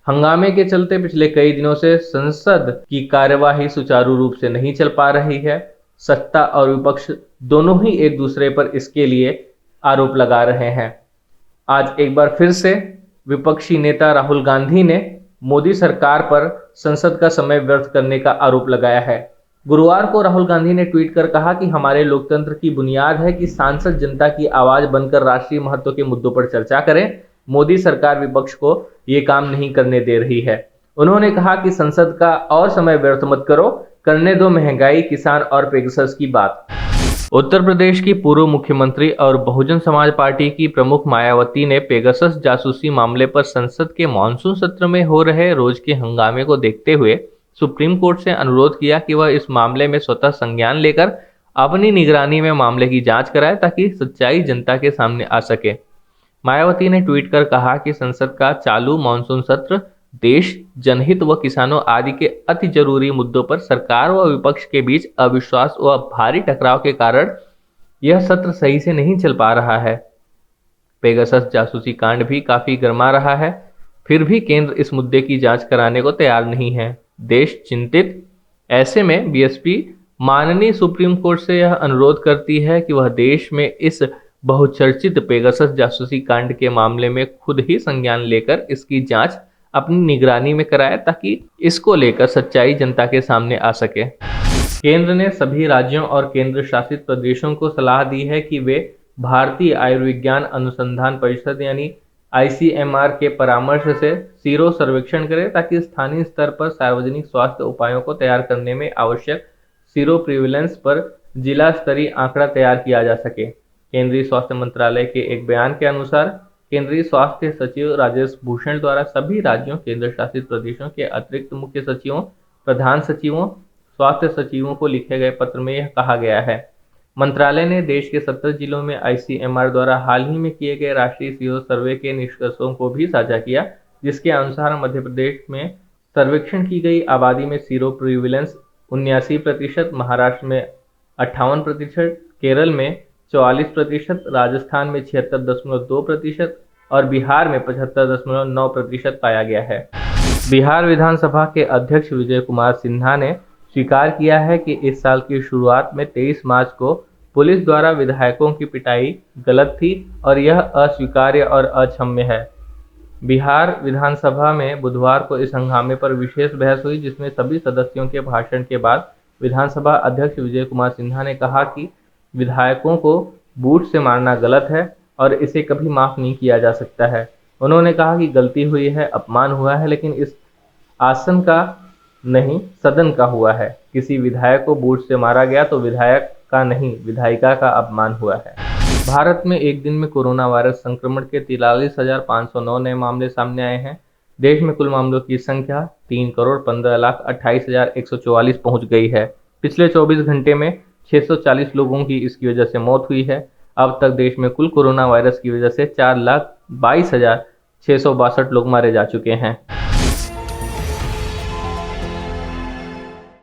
हंगामे के चलते पिछले कई दिनों से संसद की कार्यवाही सुचारू रूप से नहीं चल पा रही है। सत्ता और विपक्ष दोनों ही एक दूसरे पर इसके लिए आरोप लगा रहे हैं। आज एक बार फिर से विपक्षी नेता राहुल गांधी ने मोदी सरकार पर संसद का समय व्यर्थ करने का आरोप लगाया है। गुरुवार को राहुल गांधी ने ट्वीट कर कहा कि हमारे लोकतंत्र की बुनियाद है कि सांसद जनता की आवाज बनकर राष्ट्रीय महत्व के मुद्दों पर चर्चा करें। मोदी सरकार विपक्ष को ये काम नहीं करने दे रही है। उन्होंने कहा कि संसद का और समय व्यर्थ मत करो, करने दो महंगाई, किसान और पेगासस की बात। उत्तर प्रदेश की पूर्व मुख्यमंत्री और बहुजन समाज पार्टी की प्रमुख मायावती ने पेगासस जासूसी मामले पर संसद के मॉनसून सत्र में हो रहे रोज के हंगामे को देखते हुए सुप्रीम कोर्ट से अनुरोध किया कि वह इस मामले में स्वतः संज्ञान लेकर अपनी निगरानी में मामले की जांच कराए ताकि सच्चाई जनता के सामने आ सके। मायावती ने ट्वीट कर कहा कि संसद का चालू मॉनसून सत्र देश, जनहित व किसानों आदि के अति जरूरी मुद्दों पर सरकार व विपक्ष के बीच अविश्वास व भारी टकराव के कारण यह सत्र सही से नहीं चल पा रहा है। पेगासस जासूसी कांड भी काफी गर्मा रहा है, फिर भी केंद्र इस मुद्दे की जांच कराने को तैयार नहीं है। देश चिंतित। ऐसे में बीएसपी माननीय सुप्रीम कोर्ट से यह अनुरोध करती है कि वह देश में इस बहुचर्चित पेगासस जासूसी कांड के मामले में खुद ही संज्ञान लेकर इसकी जांच अपनी निगरानी में कराए ताकि इसको लेकर सच्चाई जनता के सामने आ सके। केंद्र ने सभी राज्यों और केंद्र शासित प्रदेशों को सलाह दी है कि वे भारतीय आयुर्विज्ञान अनुसंधान परिषद यानी आईसीएमआर के परामर्श से सीरो सर्वेक्षण करें ताकि स्थानीय स्तर पर सार्वजनिक स्वास्थ्य उपायों को तैयार करने में आवश्यक सीरो प्रिविलेंस पर जिला स्तरीय आंकड़ा तैयार किया जा सके। केंद्रीय स्वास्थ्य मंत्रालय के एक बयान के अनुसार केंद्रीय स्वास्थ्य सचिव राजेश भूषण द्वारा सभी राज्यों, केंद्र शासित प्रदेशों के अतिरिक्त मुख्य सचिवों, प्रधान सचिवों, स्वास्थ्य सचिवों को लिखे गए पत्र में यह कहा गया है। मंत्रालय ने देश के 17 जिलों में आईसीएमआर द्वारा हाल ही में किए गए राष्ट्रीय सीरो सर्वे के निष्कर्षों को भी साझा किया, जिसके अनुसार मध्य प्रदेश में सर्वेक्षण की गई आबादी में सीरो प्रिविलेंस 79%, महाराष्ट्र में 58%, केरल में 44%, राजस्थान में 76.2% और बिहार में 75.9% पाया गया है। बिहार विधानसभा के अध्यक्ष विजय कुमार सिन्हा ने स्वीकार किया है कि इस साल की शुरुआत में 23 मार्च को पुलिस द्वारा विधायकों की पिटाई गलत थी और यह अस्वीकार्य और अक्षम्य है। बिहार विधानसभा में बुधवार को इस हंगामे पर विशेष बहस हुई, जिसमें सभी सदस्यों के भाषण के बाद विधानसभा अध्यक्ष विजय कुमार सिन्हा ने कहा कि विधायकों को बूट से मारना गलत है और इसे कभी माफ नहीं किया जा सकता है। उन्होंने कहा कि गलती हुई है, अपमान हुआ है, लेकिन इस आसन का नहीं, सदन का हुआ है। किसी विधायक को बूट से मारा गया तो विधायक का नहीं, विधायिका का अपमान हुआ है। भारत में एक दिन में कोरोना वायरस संक्रमण के 43,509 नए मामले सामने आए हैं। देश में कुल मामलों की संख्या 3,15,28,144 पहुंच गई है। पिछले 24 घंटे में 640 लोगों की इसकी वजह से मौत हुई है। अब तक देश में कुल कोरोना वायरस की वजह से 4,22,662 लोग मारे जा चुके हैं।